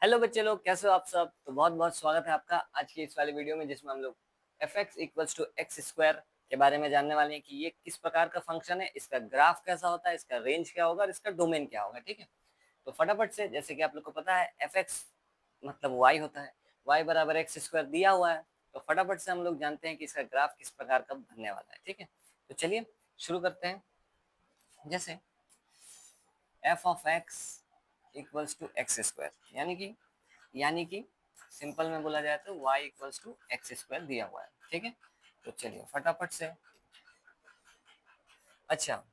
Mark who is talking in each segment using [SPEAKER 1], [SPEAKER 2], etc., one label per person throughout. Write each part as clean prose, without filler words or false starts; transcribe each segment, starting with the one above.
[SPEAKER 1] Hello बच्चे लोग, कैसे हो आप सब। तो बहुत बहुत स्वागत है आपका आज की इस वाली वीडियो में, जिसमें हम लोग f x equals to x square के बारे में जानने वाले हैं कि ये किस प्रकार का फंक्शन है, इसका ग्राफ कैसा होता है, इसका रेंज क्या होगा और इसका डोमेन क्या होगा। ठीक है, तो फटाफट से, जैसे कि आप लोग को पता है एफ एक्स मतलब वाई होता है, वाई बराबर एक्स स्क्वायर दिया हुआ है। तो फटाफट से हम लोग जानते हैं कि इसका ग्राफ किस प्रकार का बनने वाला है। ठीक है, तो चलिए शुरू करते हैं। जैसे f of x equals to x square, यानी कि सिंपल में बोला जाए तो y equals to x square दिया हुआ है। ठीक है, तो चलिए फटाफट से। अच्छा,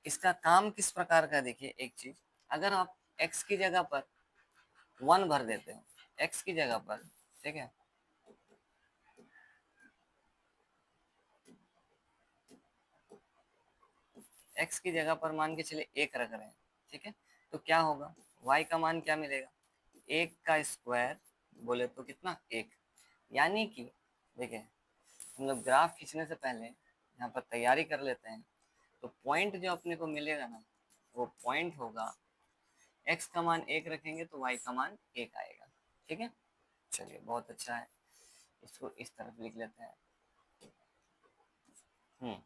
[SPEAKER 1] इसका काम किस प्रकार का, देखिए एक चीज, अगर आप x की जगह पर 1 भर देते हो, x की जगह पर, ठीक है, x की जगह पर मान के चलिए 1 रख रहे हैं। ठीक है, तो क्या होगा, y का मान क्या मिलेगा, 1 का स्क्वायर बोले तो कितना 1। यानी कि देखिए, हम लोग ग्राफ खींचने से पहले यहाँ पर तैयारी कर लेते हैं। तो पॉइंट जो अपने को मिलेगा ना, वो पॉइंट होगा, x का मान 1 रखेंगे तो y का मान 1 आएगा। ठीक है, चलिए बहुत अच्छा है, इसको इस तरफ लिख लेते हैं। हम्म,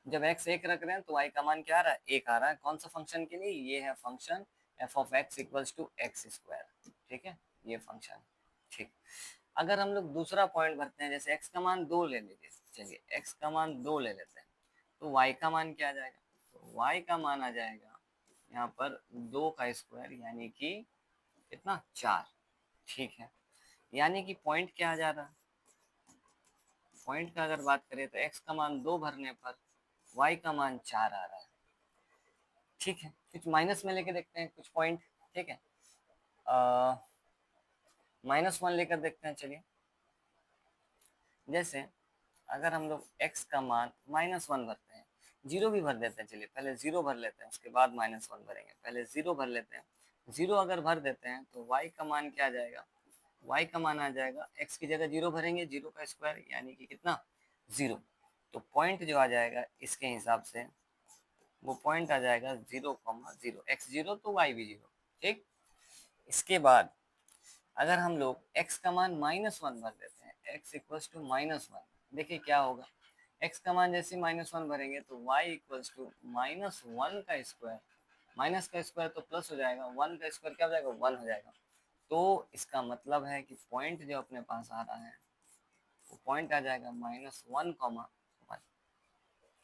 [SPEAKER 1] जब x 1 रख रहे हैं तो y का मान क्या आ रहा है, 1 आ रहा है। कौन सा फंक्शन के लिए, ये है function f of x equals to x square. ठीक है, ये फंक्शन। ठीक, अगर हम लोग दूसरा पॉइंट भरते हैं, जैसे x का मान 2 ले लीजिए, चलिए x का मान 2 ले लेते हैं, तो y का मान क्या आ जाएगा, तो y का मान आ जाएगा यहाँ पर 2 का स्क्वायर, यानी कि कितना 4। ठीक है, यानी कि पॉइंट क्या आ जा रहा है, पॉइंट का अगर बात करें तो x का मान 2 भरने पर y का मान 4 आ रहा है। ठीक है, कुछ माइनस में लेके देखते हैं कुछ पॉइंट। ठीक है, -1 लेकर देखते हैं। चलिए, जैसे अगर हम लोग x का मान -1 भरते हैं, जीरो भी भर देते हैं, चलिए पहले जीरो भर लेते हैं, उसके बाद -1 भरेंगे, पहले जीरो भर लेते हैं। जीरो अगर भर देते हैं तो y का मान क्या आ जाएगा, y का मान आ जाएगा, x की जगह जीरो भरेंगे, जीरो का स्क्वायर यानी कि कितना 0। तो पॉइंट जो आ जाएगा इसके हिसाब से, वो पॉइंट आ जाएगा 0,0, x 0 तो y भी 0। ठीक, इसके बाद अगर हम लोग x का मान -1 भर देते हैं, x इक्वल्स टू -1, देखिए क्या होगा, x का मान जैसे -1 भरेंगे तो y इक्वल्स टू -1 का स्क्वायर, माइनस का स्क्वायर तो प्लस हो जाएगा, 1 का स्क्वायर क्या हो जाएगा, 1 हो जाएगा। तो इसका मतलब है कि पॉइंट जो अपने पास आ रहा है, वो पॉइंट आ जाएगा -1,1।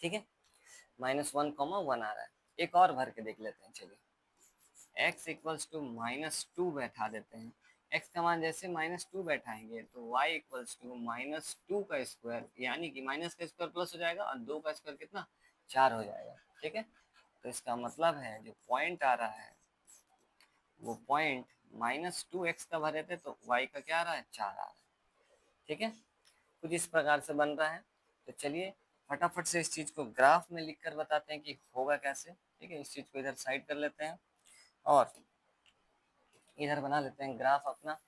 [SPEAKER 1] ठीक है, -1,1 आ रहा है। एक और भर के देख लेते हैं, चलिए x इक्वल्स टू -2 बैठा देते हैं। x का मान जैसे -2 बैठाएंगे तो y इक्वल्स टू -2 का स्क्वायर, यानी कि माइनस का स्क्वायर प्लस हो जाएगा और 2 का स्क्वायर कितना 4 हो जाएगा। ठीक है, तो इसका मतलब है जो पॉइंट आ रहा है, वो पॉइंट -2x का भरे थे तो y का क्या आ रहा है, 4 आ रहा है। ठीक है, कुछ इस प्रकार से बन रहा है। तो चलिए फटाफट से इस चीज को ग्राफ में लिख कर बताते हैं कि होगा कैसे। ठीक है, इस चीज को इधर साइड कर लेते हैं और इधर बना लेते हैं ग्राफ अपना।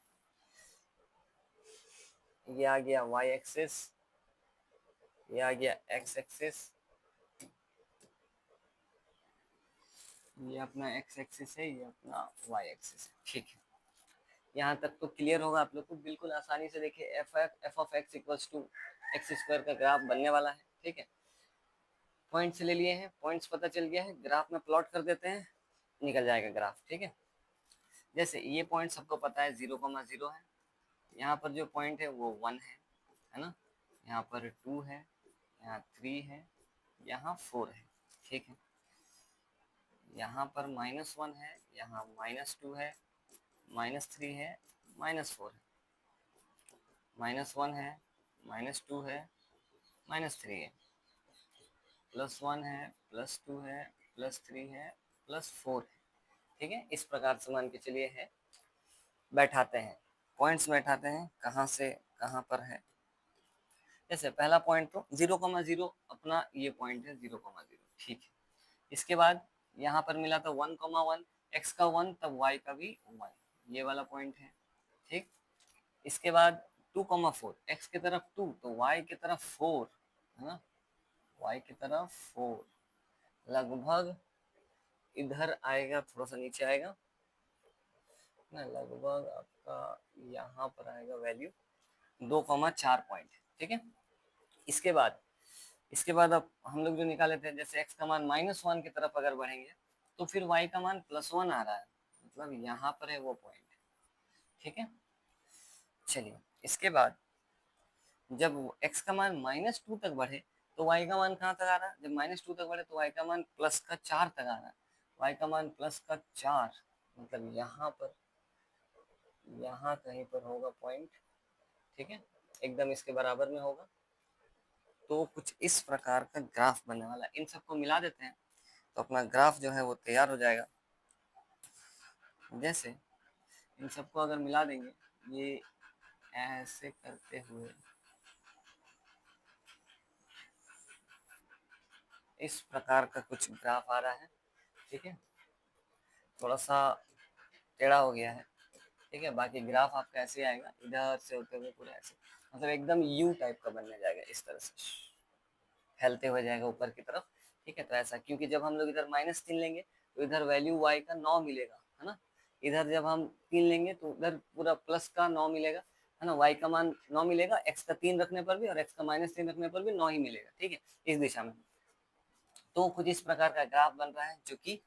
[SPEAKER 1] ये आ गया y एक्सिस, ये आ गया x एक्सिस, ये अपना x एक्सिस है, ये अपना y एक्सिस है। ठीक है, यहाँ तक तो क्लियर होगा आप लोग को बिल्कुल आसानी से। देखिए f of x equals to x square का ग्राफ बनने वाला है। ठीक है, पॉइंट्स ले लिए हैं, पॉइंट्स पता चल गया है, ग्राफ में प्लॉट कर देते हैं, निकल जाएगा ग्राफ। ठीक है, जैसे ये पॉइंट सबको पता है 0,0 है, यहाँ पर जो पॉइंट है वो 1 है ना, यहाँ पर 2 है, यहाँ 3 है, यहाँ 4 है। ठीक है, यहाँ पर -1 है, यहाँ -2 है, -3 है, -4 है, -1 है, -2 है, -3 है, +1 है, +2 है, +3 है, +4 है। ठीक है, इस प्रकार से मान के चलिए है, बैठाते हैं, पॉइंट्स बैठाते हैं, कहाँ से कहाँ पर है। जैसे पहला पॉइंट तो 0,0 अपना ये पॉइंट है 0,0। ठीक है, इसके बाद यहाँ पर मिला था 1,1, x का 1 तब y का भी 1, ये वाला पॉइंट है। ठीक, इसके बाद 2,4, x की तरफ 2 तो y की तरफ 4 है ना, y की तरफ 4, लगभग इधर आएगा, थोड़ा सा नीचे आएगा ना, लगभग आपका यहाँ पर आएगा वैल्यू 2,4 पॉइंट। ठीक है, इसके बाद अब हम लोग जो निकाले थे, जैसे x का मान -1 की तरफ अगर बढ़ेंगे तो फिर y का मान +1 आ रहा है, मतलब यहाँ पर है वो पॉइंट। ठीक है, चलिए इसके बाद जब x का मान -2 तक बढ़े तो y का मान कहाँ तक आ रहा है, जब -2 तक बढ़े तो y का मान +4 तक आ रहा है। y का मान +4 मतलब यहाँ कहीं पर होगा पॉइंट। ठीक है, एकदम इसके बराबर में होगा। तो कुछ इस प्रकार का ग्राफ बनने वाला है। इन सबको मिला देते हैं तो अपना ग्राफ जो है वो तैयार हो जाएगा। जैसे इन सबको अगर मिला देंगे, ये ऐसे करते हुए इस प्रकार का कुछ ग्राफ आ रहा है। ठीक है, थोड़ा सा टेढ़ा हो गया है। ठीक है, बाकी ग्राफ आपका ऐसे आएगा, इधर से होते हुए पूरा ऐसे, मतलब एकदम यू टाइप का बनने जाएगा, इस तरह से फैलते हुए जाएगा ऊपर की तरफ। ठीक है, तो ऐसा, क्योंकि जब हम लोग इधर -3 लेंगे तो इधर वैल्यू y का 9 मिलेगा, है ना। इधर जब हम 3 लेंगे तो उधर पूरा प्लस का 9 मिलेगा, है ना। y का मान 9 मिलेगा, x का 3 रखने पर भी और x का -3 रखने पर भी 9 ही मिलेगा। ठीक है, इस दिशा में। तो कुछ इस प्रकार का ग्राफ बन रहा है, जो कि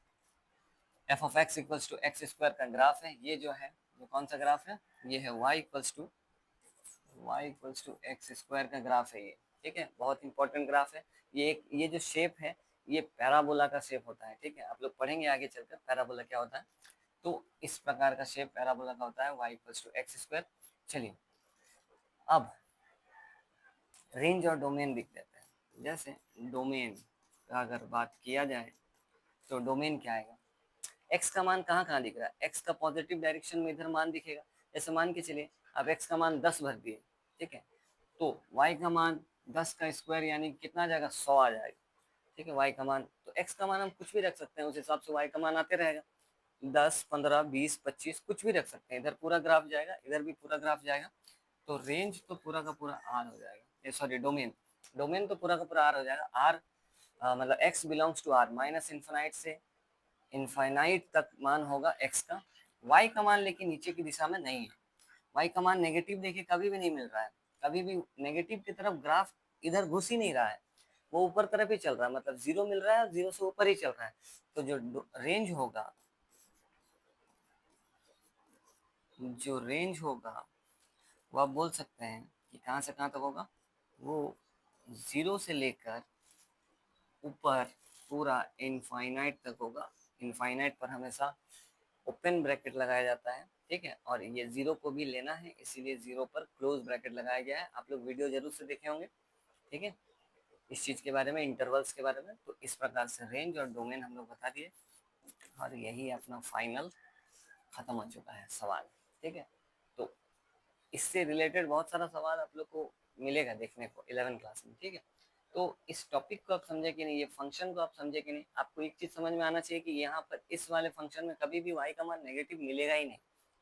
[SPEAKER 1] f of x equals to x square का ग्राफ है। ये जो है वो कौन सा ग्राफ है, ये है y equals to x square का ग्राफ है ये। ठीक है, बहुत इंपॉर्टेंट ग्राफ है ये। ये जो शेप है ये पैराबोला का शेप होता है। ठीक है, आप लोग पढ़ेंगे आगे चलकर पैराबोला क्या होता है। तो इस प्रकार का शेप पैराबोला का होता है, y equals to x square. चलिए अब रेंज और डोमेन लिख देते हैं। जैसे डोमेन का अगर बात किया जाए तो डोमेन क्या आएगा, x का मान कहाँ कहाँ दिख रहा है, x का पॉजिटिव डायरेक्शन में इधर मान दिखेगा। जैसे मान के चलिए अब x का मान 10 भर दिए। ठीक है, तो y का मान 10 का स्क्वायर यानी कितना आ जाएगा, 100 आ जाएगा। ठीक है, y का मान, तो x का मान हम कुछ भी रख सकते हैं, उस हिसाब से y का मान आते रहेगा। 10, 15, 20, 25 कुछ भी रख सकते हैं। इधर पूरा ग्राफ जाएगा, इधर भी पूरा ग्राफ जाएगा। तो रेंज तो पूरा का पूरा आर हो जाएगा, सॉरी डोमेन, डोमेन तो पूरा का पूरा आर हो जाएगा। आर मतलब x belongs to R, -infinite से इनफाइनाइट तक मान होगा x का। y का मान लेकिन नीचे की दिशा में नहीं है, y का मान नेगेटिव देखिए कभी भी नहीं मिल रहा है, कभी भी नेगेटिव की तरफ ग्राफ इधर घुस ही नहीं रहा है, वो ऊपर तरफ ही चल रहा है, मतलब 0 मिल रहा है, 0 से ऊपर ही चल रहा है। तो जो रेंज होगा वो आप बोल सकते हैं कि कहाँ से कहाँ तक होगा, वो 0 से लेकर ऊपर पूरा इनफाइनाइट तक होगा। इनफाइनाइट पर हमेशा ओपन ब्रैकेट लगाया जाता है। ठीक है, और ये 0 को भी लेना है, इसीलिए 0 पर क्लोज ब्रैकेट लगाया गया है। आप लोग वीडियो जरूर से देखे होंगे। ठीक है, इस चीज के बारे में, इंटरवल्स के बारे में। तो इस प्रकार से रेंज और डोमेन हम लोग बता दिए, और यही अपना फाइनल खत्म हो चुका है सवाल। ठीक है, तो इससे रिलेटेड बहुत सारा सवाल आप लोग को मिलेगा देखने को 11 क्लास में। ठीक है, तो इस टॉपिक को आप समझे कि नहीं, ये फंक्शन को आप समझे कि नहीं। आपको एक चीज समझ में आना चाहिए कि यहाँ पर इस वाले फंक्शन में कभी भी y का मान नेगेटिव मिलेगा ही नहीं।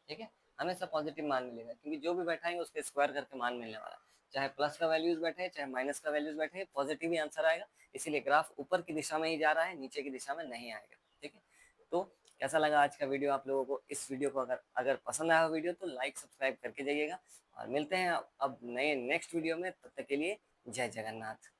[SPEAKER 1] ठीक है, हमेशा पॉजिटिव मान मिलेगा, क्योंकि जो भी बैठाएंगे उसके स्क्वायर करके मान मिलने वाला है। चाहे प्लस का वैल्यूज बैठे, चाहे माइनस का वैल्यूज बैठे, पॉजिटिव ही आंसर आएगा। इसीलिए ग्राफ ऊपर की दिशा में ही जा रहा है, नीचे की दिशा में नहीं आएगा। ठीक है, तो कैसा लगा आज का वीडियो आप लोगों को। इस वीडियो को अगर पसंद आया वीडियो तो लाइक सब्सक्राइब करके जाइएगा, और मिलते हैं अब नए नेक्स्ट वीडियो में। तब तक के लिए जय जगन्नाथ।